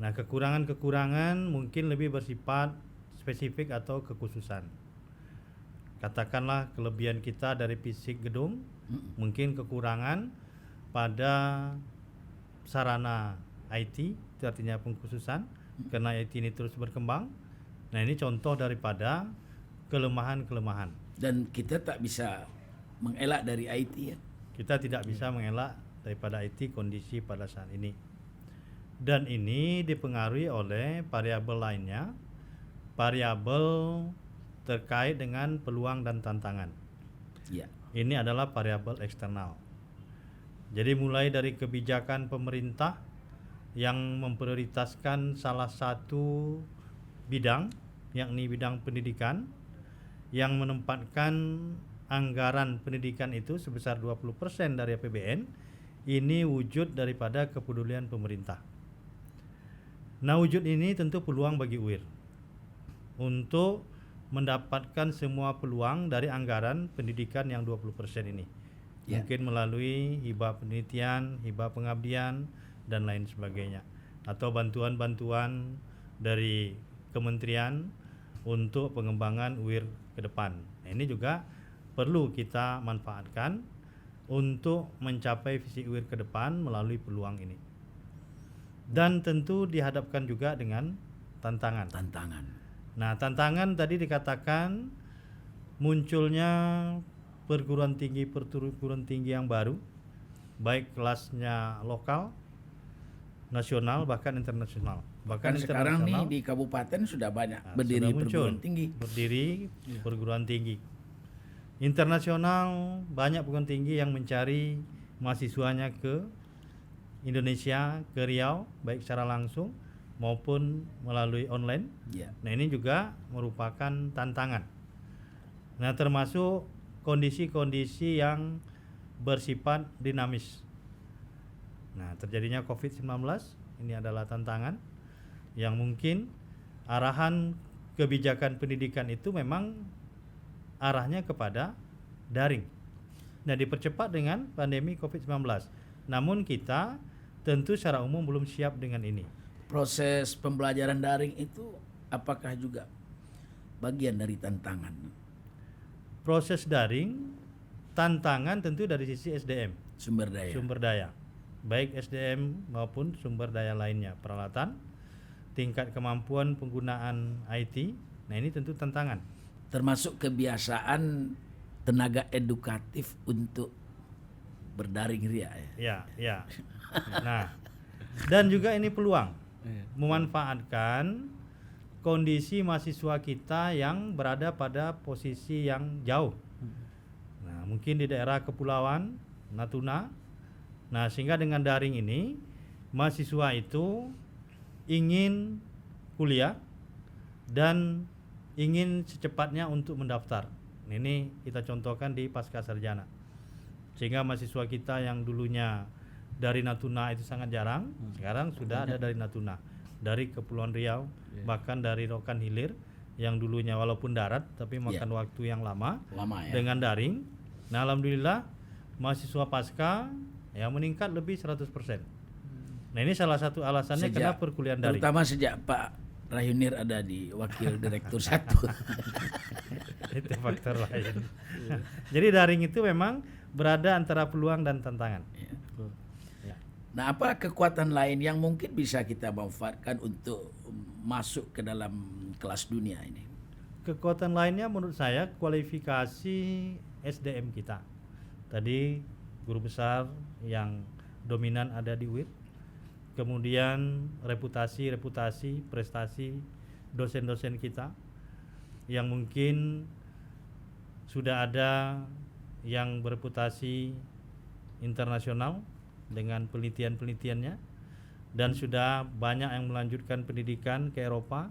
S4: Nah, kekurangan-kekurangan mungkin lebih bersifat spesifik atau kekhususan. Katakanlah kelebihan kita dari fisik gedung, mungkin kekurangan pada sarana IT, itu artinya pengkhususan, karena IT ini terus berkembang. Nah, ini contoh daripada kelemahan-kelemahan.
S1: Dan kita tak bisa mengelak dari IT ya.
S4: Kita tidak bisa mengelak daripada IT kondisi pada saat ini. Dan ini dipengaruhi oleh variabel lainnya, variabel terkait dengan peluang dan tantangan.
S1: Ya.
S4: Ini adalah variabel eksternal. Jadi mulai dari kebijakan pemerintah yang memprioritaskan salah satu bidang, yakni bidang pendidikan, yang menempatkan anggaran pendidikan itu sebesar 20% dari APBN, ini wujud daripada kepedulian pemerintah. Nah, wujud ini tentu peluang bagi UIR untuk mendapatkan semua peluang dari anggaran pendidikan yang 20% ini.
S1: Ya.
S4: Mungkin melalui hibah penelitian, hibah pengabdian, dan lain sebagainya. Atau bantuan-bantuan dari kementerian untuk pengembangan UIR ke depan. Nah, ini juga perlu kita manfaatkan untuk mencapai visi UIR ke depan melalui peluang ini. Dan tentu dihadapkan juga dengan tantangan. Nah, tantangan tadi dikatakan munculnya perguruan tinggi yang baru, baik kelasnya lokal, nasional, bahkan internasional.
S1: Bahkan sekarang nih di kabupaten sudah banyak berdiri perguruan tinggi.
S4: Berdiri perguruan tinggi. Internasional banyak perguruan tinggi yang mencari mahasiswanya ke Indonesia, ke Riau, baik secara langsung maupun melalui online.
S1: Ya.
S4: Nah, ini juga merupakan tantangan. Nah, termasuk kondisi-kondisi yang bersifat dinamis. Nah, terjadinya COVID-19 ini adalah tantangan yang mungkin arahan kebijakan pendidikan itu memang arahnya kepada daring. Nah, dipercepat dengan pandemi COVID-19. Namun kita tentu secara umum belum siap dengan ini.
S1: Proses pembelajaran daring itu apakah juga bagian dari tantangan?
S4: Proses daring, tantangan tentu dari sisi SDM,
S1: Sumber daya.
S4: sumber daya. Baik SDM maupun sumber daya lainnya, peralatan, tingkat kemampuan penggunaan IT. Nah, ini tentu tantangan.
S1: Termasuk kebiasaan tenaga edukatif untuk berdaring ria ya.
S4: Ya. Nah, dan juga ini peluang memanfaatkan kondisi mahasiswa kita yang berada pada posisi yang jauh. Nah, mungkin di daerah kepulauan Natuna. Nah, sehingga dengan daring ini mahasiswa itu ingin kuliah dan ingin secepatnya untuk mendaftar. Ini kita contohkan di pasca sarjana. Sehingga mahasiswa kita yang dulunya dari Natuna itu sangat jarang, sekarang sudah ada dari Natuna, dari Kepulauan Riau, bahkan dari Rokan Hilir yang dulunya walaupun darat tapi makan waktu yang lama
S1: ya.
S4: dengan daring. Nah, alhamdulillah mahasiswa pasca yang meningkat lebih 100%. Nah, ini salah satu alasannya kenapa perkuliahan daring.
S1: Terutama sejak Pak Rayunir ada di wakil direktur 1.
S4: Itu faktor lain. Jadi daring itu memang berada antara peluang dan tantangan.
S1: Ya.
S4: Ya.
S1: Nah, apa kekuatan lain yang mungkin bisa kita manfaatkan untuk masuk ke dalam kelas dunia ini?
S4: Kekuatan lainnya menurut saya kualifikasi SDM kita. Tadi guru besar yang dominan ada di UIR. Kemudian reputasi, prestasi dosen-dosen kita yang mungkin sudah ada yang bereputasi internasional dengan penelitian-penelitiannya dan sudah banyak yang melanjutkan pendidikan ke Eropa,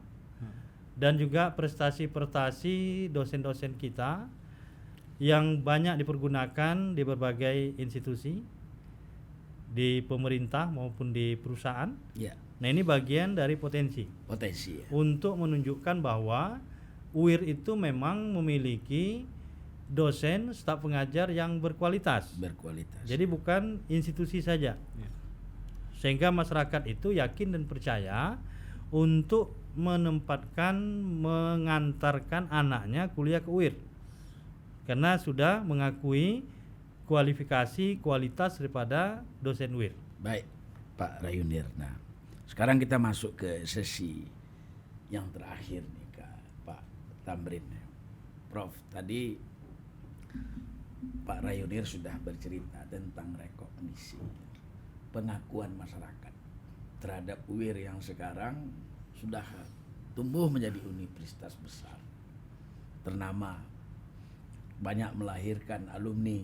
S4: dan juga prestasi-prestasi dosen-dosen kita yang banyak dipergunakan di berbagai institusi, di pemerintah maupun di perusahaan.
S1: Ya,
S4: Nah, ini bagian dari potensi
S1: potensi ya.
S4: untuk menunjukkan bahwa UIR itu memang memiliki dosen, staf pengajar yang berkualitas.
S1: Berkualitas.
S4: Jadi bukan institusi saja. Sehingga masyarakat itu yakin dan percaya untuk menempatkan, mengantarkan anaknya kuliah ke UIR. Karena sudah mengakui kualifikasi, kualitas daripada dosen UIR.
S1: Baik, Pak Rayunir. Nah, sekarang kita masuk ke sesi yang terakhir nih, Pak Tamrin. Prof, tadi Pak Rayunir sudah bercerita tentang rekognisi, pengakuan masyarakat terhadap UIR yang sekarang sudah tumbuh menjadi universitas besar, ternama, banyak melahirkan alumni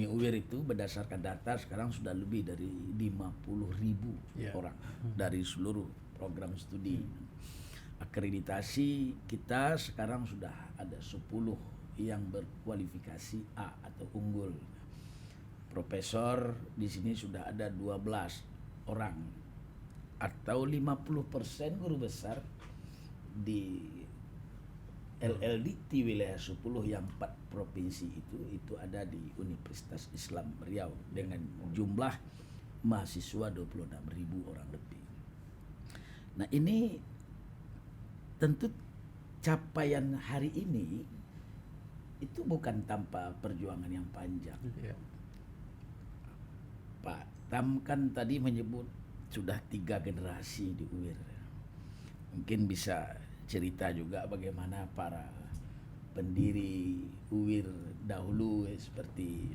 S1: UIR itu berdasarkan data sekarang sudah lebih dari 50.000 orang dari seluruh program studi. Akreditasi kita sekarang sudah ada 10 yang berkualifikasi A atau unggul. Profesor di sini sudah ada 12 orang atau 50% guru besar di LLDT wilayah 10 yang 4 provinsi itu ada di Universitas Islam Riau dengan jumlah mahasiswa 26.000 orang lebih. Nah, ini tentu capaian hari ini itu bukan tanpa perjuangan yang panjang. Pak Tam kan tadi menyebut sudah 3 generasi di UIR. Mungkin bisa cerita juga bagaimana para pendiri UIR dahulu seperti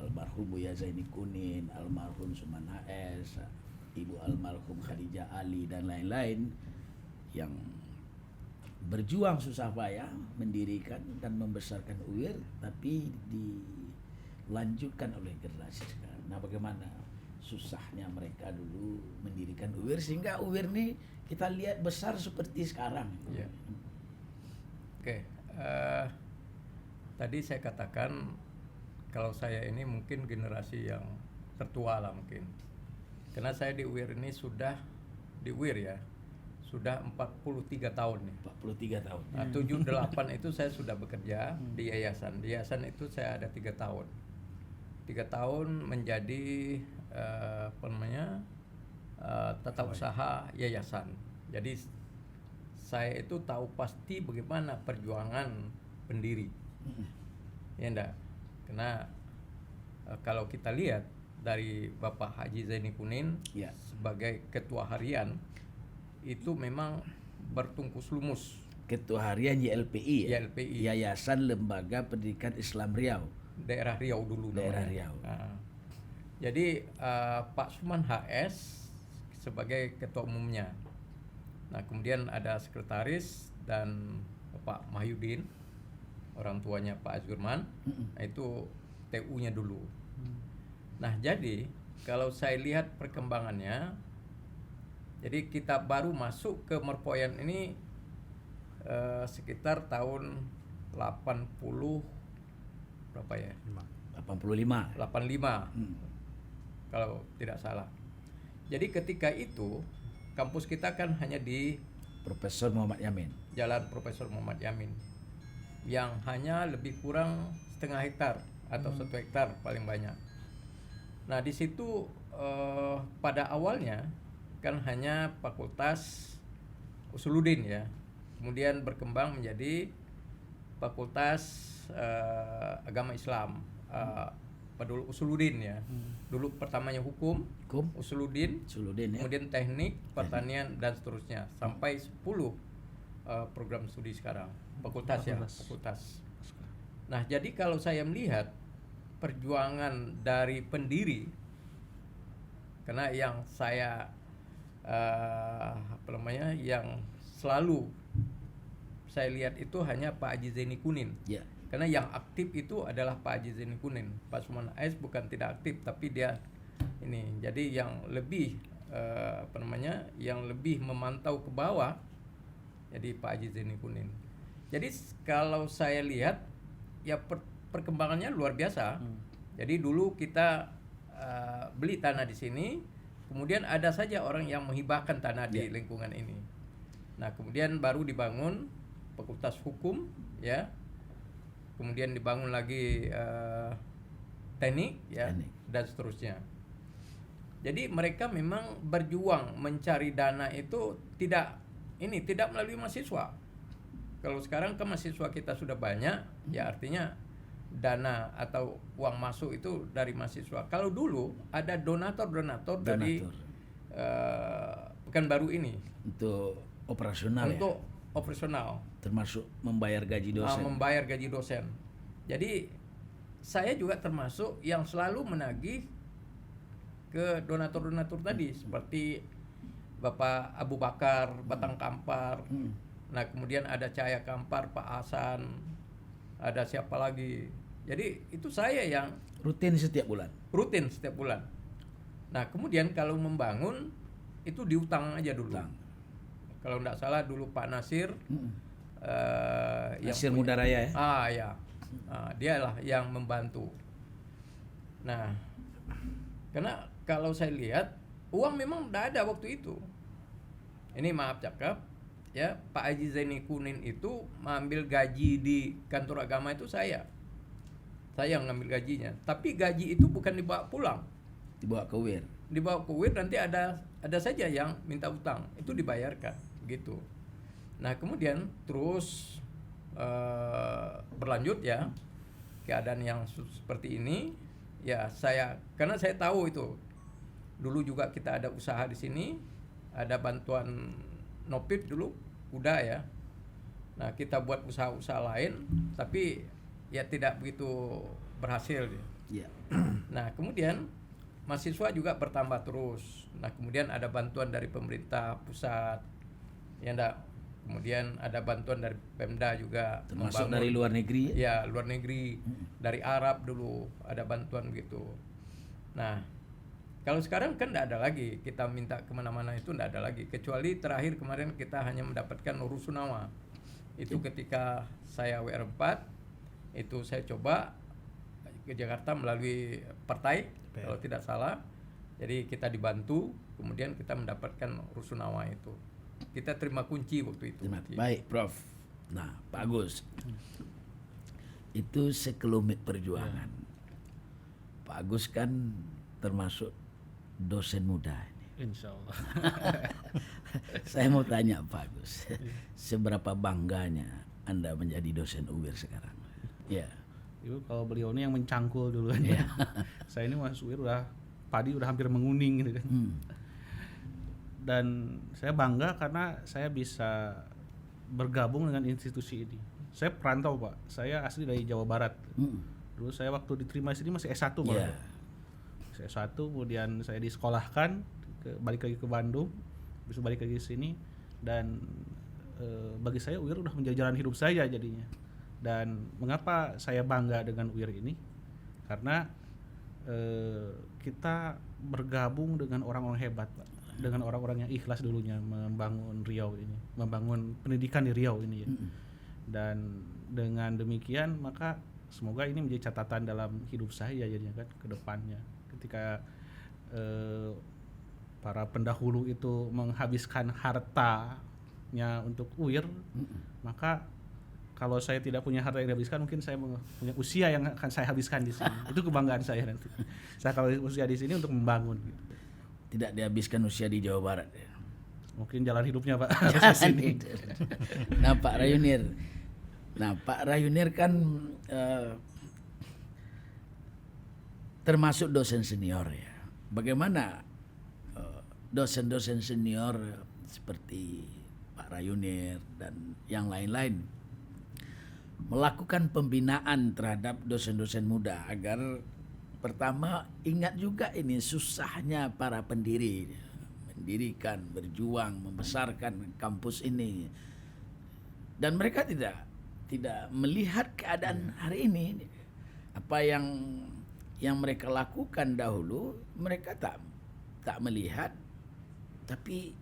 S1: almarhum Buya Zaini Kunin, almarhum Suman HS, Ibu almarhum Khadijah Ali dan lain-lain yang berjuang susah payah mendirikan dan membesarkan UIR, tapi dilanjutkan oleh generasi sekarang. Nah, bagaimana susahnya mereka dulu mendirikan UIR sehingga UIR ini kita lihat besar seperti sekarang.
S2: Oke, tadi saya katakan kalau saya ini mungkin generasi yang tertua lah mungkin. Karena saya di UIR ini sudah sudah 43 tahun nih.
S1: 43 tahun.
S2: Nah, 78 itu saya sudah bekerja di yayasan. Di yayasan itu saya ada 3 tahun. 3 tahun menjadi tata usaha yayasan. Jadi saya itu tahu pasti bagaimana perjuangan pendiri. Ya enggak? Karena kalau kita lihat dari Bapak Haji Zaini Kunin
S1: Ya.
S2: sebagai ketua harian itu memang bertungkus lumus.
S1: Ketua Harian YLPI ya.
S2: YLPI.
S1: Yayasan Lembaga Pendidikan Islam Riau.
S2: Daerah Riau dulu
S1: Daerah
S2: namanya.
S1: Riau.
S2: Nah, jadi Pak Suman HS sebagai ketua umumnya. Nah, kemudian ada sekretaris dan Pak Mahyudin, orang tuanya Pak Azgurman. Nah, itu TU-nya dulu. Nah, jadi kalau saya lihat perkembangannya, jadi kita baru masuk ke Merpoyan ini sekitar tahun 80 berapa ya?
S1: 85.
S2: 85 kalau tidak salah. Jadi ketika itu kampus kita kan hanya di
S1: Profesor Muhammad Yamin.
S2: Jalan Profesor Muhammad Yamin yang hanya lebih kurang setengah hektar atau 1 hektar paling banyak. Nah, di situ pada awalnya kan hanya Fakultas Usuluddin ya. Kemudian berkembang menjadi Fakultas Agama Islam, Padul Usuluddin ya. Dulu pertamanya hukum, Usuluddin,
S1: ya.
S2: kemudian teknik, pertanian dan seterusnya sampai 10 program studi sekarang. Fakultas ya, fakultas. Nah, jadi kalau saya melihat perjuangan dari pendiri, karena yang saya yang selalu saya lihat itu hanya Pak Haji Zaini Kunin.
S1: Ya.
S2: Karena yang aktif itu adalah Pak Haji Zaini Kunin. Pak Suman AS bukan tidak aktif, tapi dia ini. Jadi yang lebih yang lebih memantau ke bawah, jadi Pak Haji Zaini Kunin. Jadi kalau saya lihat ya perkembangannya luar biasa. Jadi dulu kita beli tanah di sini, kemudian ada saja orang yang menghibahkan tanah di lingkungan ini. Nah, kemudian baru dibangun Fakultas Hukum ya. Kemudian dibangun lagi teknik ya, dan seterusnya. Jadi mereka memang berjuang mencari dana itu tidak melalui mahasiswa. Kalau sekarang kan mahasiswa kita sudah banyak, ya artinya dana atau uang masuk itu dari mahasiswa. Kalau dulu ada donatur dari Pekanbaru ini
S1: untuk operasional
S2: untuk operasional,
S1: termasuk membayar gaji dosen. Jadi saya juga termasuk yang selalu menagih ke donatur tadi seperti Bapak Abu Bakar Batang Kampar. Nah, kemudian ada Cahaya Kampar, Pak Hasan, ada siapa lagi. Jadi itu saya yang rutin setiap bulan.
S2: Nah, kemudian kalau membangun itu diutang aja dulu. Kalau tidak salah dulu Pak Nasir,
S1: Nasir Muda Raya ya.
S2: Dialah yang membantu. Nah, karena kalau saya lihat uang memang tidak ada waktu itu. Ini maaf cakap, ya Pak Haji Zaini Kunin itu mengambil gaji di kantor agama itu saya yang ngambil gajinya. Tapi gaji itu bukan dibawa pulang,
S1: dibawa ke UIR.
S2: Nanti ada saja yang minta utang, itu dibayarkan gitu. Nah, kemudian terus berlanjut ya keadaan yang seperti ini ya. Karena saya tahu itu dulu juga kita ada usaha di sini, ada bantuan Nopip dulu udah ya. Nah, kita buat usaha-usaha lain tapi ya tidak begitu berhasil ya. Nah, kemudian mahasiswa juga bertambah terus. Nah, kemudian ada bantuan dari pemerintah pusat ya enggak. Kemudian ada bantuan dari Pemda juga,
S1: termasuk dari luar negeri
S2: ya. Luar negeri, dari Arab dulu ada bantuan gitu. Nah, kalau sekarang kan tidak ada lagi, kita minta kemana-mana itu tidak ada lagi, kecuali terakhir kemarin kita hanya mendapatkan Rusunawa Itu ketika saya WR4 itu saya coba ke Jakarta melalui partai kalau tidak salah. Jadi kita dibantu, kemudian kita mendapatkan rusunawa itu. Kita terima kunci waktu itu.
S1: Baik, Prof. Nah, Pak Agus, itu sekelumit perjuangan. Pak Agus kan termasuk dosen muda ini.
S3: Insya Allah.
S1: Saya mau tanya Pak Agus, seberapa bangganya Anda menjadi dosen UIR sekarang? Ya.
S3: Itu kalau beliau ini yang mencangkul duluan ya. Saya ini masuk UIR padi udah hampir menguning gitu kan. Dan saya bangga karena saya bisa bergabung dengan institusi ini. Saya perantau Pak, saya asli dari Jawa Barat. Dulu saya waktu diterima di sini masih S1 Pak.
S1: Yeah.
S3: Saya S1, kemudian saya disekolahkan, balik lagi ke Bandung, bisa balik lagi ke sini. Dan bagi saya UIR udah menjadi jalan hidup saya jadinya. Dan mengapa saya bangga dengan UIR ini? Karena kita bergabung dengan orang-orang hebat Pak. Dengan orang-orang yang ikhlas dulunya membangun Riau ini, membangun pendidikan di Riau ini ya. Dan dengan demikian maka semoga ini menjadi catatan dalam hidup saya jadinya kan ke depannya. Ketika para pendahulu itu menghabiskan hartanya untuk UIR, maka kalau saya tidak punya harta yang dihabiskan, mungkin saya punya usia yang akan saya habiskan di sini. Itu kebanggaan saya nanti. Saya kalau usia di sini untuk membangun. Gitu.
S1: Tidak dihabiskan usia di Jawa Barat. Ya.
S3: Mungkin jalan hidupnya Pak.
S1: Nah Pak Rayunir, Pak Rayunir kan termasuk dosen senior ya. Bagaimana dosen-dosen senior seperti Pak Rayunir dan yang lain-lain melakukan pembinaan terhadap dosen-dosen muda agar pertama ingat juga ini susahnya para pendiri mendirikan, berjuang, membesarkan kampus ini, dan mereka tidak melihat keadaan hari ini. Apa yang mereka lakukan dahulu mereka tak melihat, tapi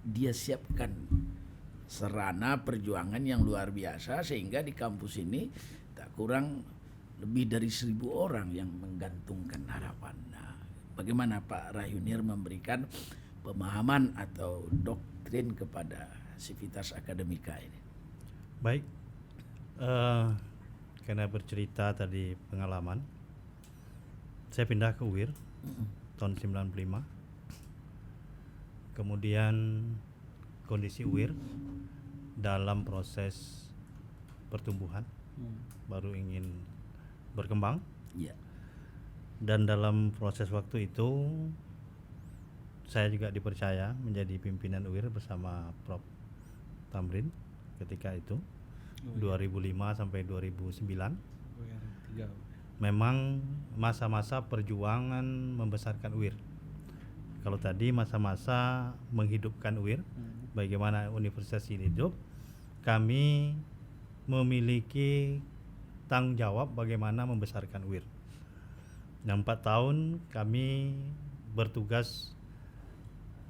S1: dia siapkan sarana perjuangan yang luar biasa sehingga di kampus ini tak kurang lebih dari 1.000 orang yang menggantungkan harapan. Nah, bagaimana Pak Rayunir memberikan pemahaman atau doktrin kepada Sivitas Akademika ini?
S4: Baik, karena bercerita tadi pengalaman, saya pindah ke UIR tahun 95. Kemudian kondisi UIR dalam proses pertumbuhan, baru ingin berkembang.
S1: Ya.
S4: Dan dalam proses waktu itu saya juga dipercaya menjadi pimpinan UIR bersama Prof. Tamrin ketika itu 2005 sampai 2009. Memang masa-masa perjuangan membesarkan UIR. Kalau tadi masa-masa menghidupkan UIR, bagaimana universitas ini hidup, kami memiliki tanggung jawab bagaimana membesarkan UIR. 4 tahun kami bertugas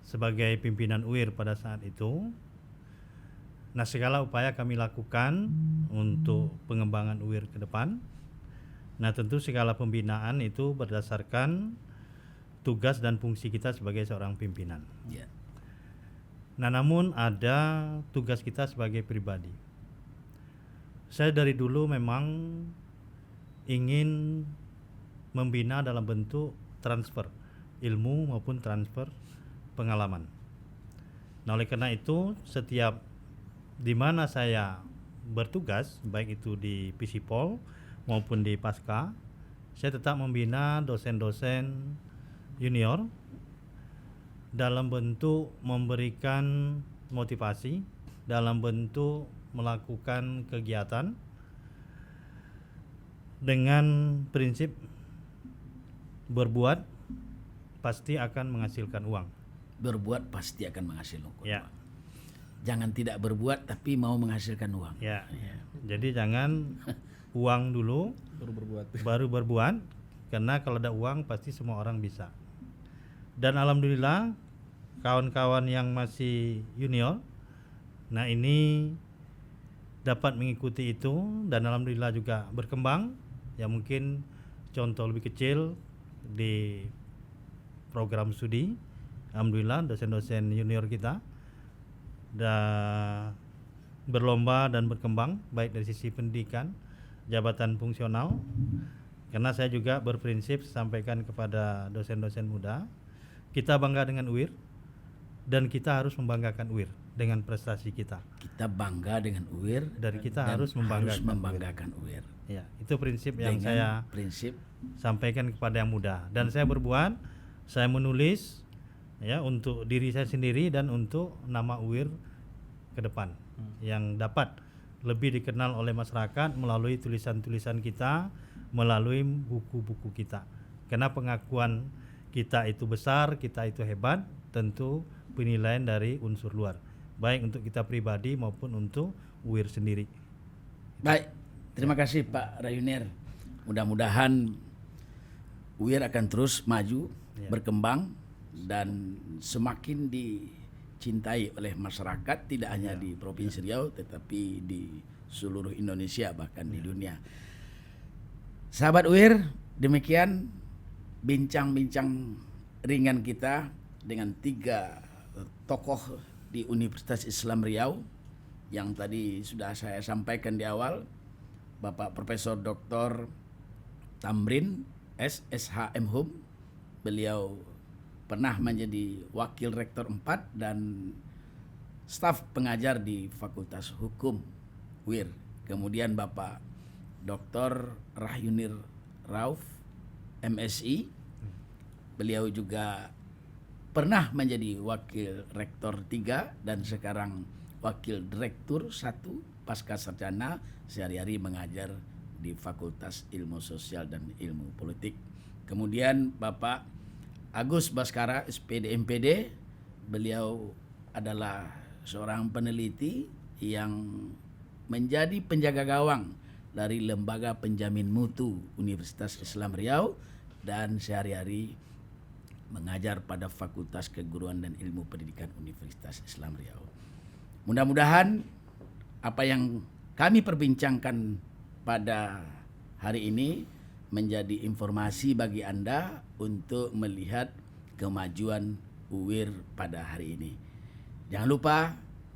S4: sebagai pimpinan UIR pada saat itu. Nah, segala upaya kami lakukan untuk pengembangan UIR ke depan. Nah, tentu segala pembinaan itu berdasarkan tugas dan fungsi kita sebagai seorang pimpinan.
S1: Ya.
S4: Nah, namun ada tugas kita sebagai pribadi. Saya dari dulu memang ingin membina dalam bentuk transfer ilmu maupun transfer pengalaman. Nah, oleh karena itu setiap di mana saya bertugas, baik itu di Visipol maupun di Pasca, saya tetap membina dosen-dosen junior dalam bentuk memberikan motivasi, dalam bentuk melakukan kegiatan dengan prinsip berbuat pasti akan menghasilkan uang.
S1: Berbuat pasti akan menghasilkan uang.
S4: Ya.
S1: Jangan tidak berbuat tapi mau menghasilkan uang.
S4: Ya. Jadi jangan uang dulu baru berbuat, karena kalau ada uang pasti semua orang bisa. Dan alhamdulillah kawan-kawan yang masih junior, nah ini dapat mengikuti itu dan alhamdulillah juga berkembang. Ya mungkin contoh lebih kecil di program studi, alhamdulillah dosen-dosen junior kita dah berlomba dan berkembang baik dari sisi pendidikan, jabatan fungsional. Karena saya juga berprinsip sampaikan kepada dosen-dosen muda, kita bangga dengan UIR dan kita harus membanggakan UIR dengan prestasi kita.
S1: Kita bangga dengan UIR
S4: Dari kita
S1: dan
S4: harus
S1: membanggakan UIR.
S4: Ya, itu prinsip yang
S1: Dengan
S4: saya
S1: prinsip
S4: sampaikan kepada yang muda. Dan saya berbuat, saya menulis ya untuk diri saya sendiri dan untuk nama UIR ke depan yang dapat lebih dikenal oleh masyarakat melalui tulisan-tulisan kita, melalui buku-buku kita. Karena pengakuan kita itu besar, kita itu hebat, tentu penilaian dari unsur luar, baik untuk kita pribadi maupun untuk UIR sendiri.
S1: Baik, terima kasih Pak Rayunier. Mudah-mudahan UIR akan terus maju, berkembang dan semakin dicintai oleh masyarakat, tidak hanya di Provinsi Riau tetapi di seluruh Indonesia bahkan di dunia. Sahabat UIR, demikian bincang-bincang ringan kita dengan 3 tokoh di Universitas Islam Riau yang tadi sudah saya sampaikan di awal. Bapak Profesor Dr. Tamrin SSHM Hum, beliau pernah menjadi Wakil Rektor 4 dan staf pengajar di Fakultas Hukum UIR. Kemudian Bapak Dr. Rahyunir Rauf MSI, beliau juga pernah menjadi Wakil Rektor 3 dan sekarang Wakil Direktur 1 pasca sarjana, sehari-hari mengajar di Fakultas Ilmu Sosial dan Ilmu Politik. Kemudian Bapak Agus Baskara SPD MPD, beliau adalah seorang peneliti yang menjadi penjaga gawang dari Lembaga Penjamin Mutu Universitas Islam Riau dan sehari-hari mengajar pada Fakultas Keguruan dan Ilmu Pendidikan Universitas Islam Riau. Mudah-mudahan apa yang kami perbincangkan pada hari ini menjadi informasi bagi Anda untuk melihat kemajuan UIR pada hari ini. Jangan lupa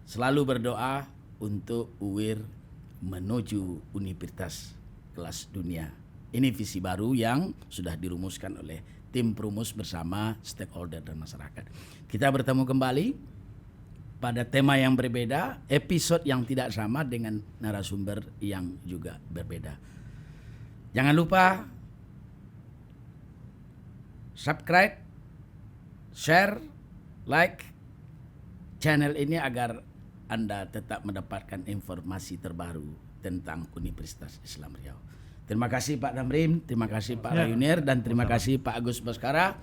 S1: selalu berdoa untuk UIR menuju universitas kelas dunia. Ini visi baru yang sudah dirumuskan oleh tim perumus bersama stakeholder dan masyarakat. Kita bertemu kembali pada tema yang berbeda, episode yang tidak sama dengan narasumber yang juga berbeda. Jangan lupa subscribe, share, like channel ini agar Anda tetap mendapatkan informasi terbaru tentang Universitas Islam Riau. Terima kasih Pak Tamrin, terima kasih Pak Rayunier, dan terima kasih Pak Agus Baskara.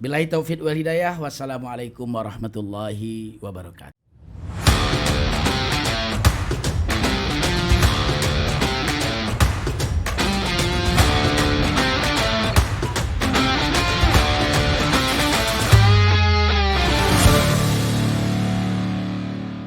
S1: Billahi taufiq wal hidayah. Wassalamualaikum warahmatullahi wabarakatuh.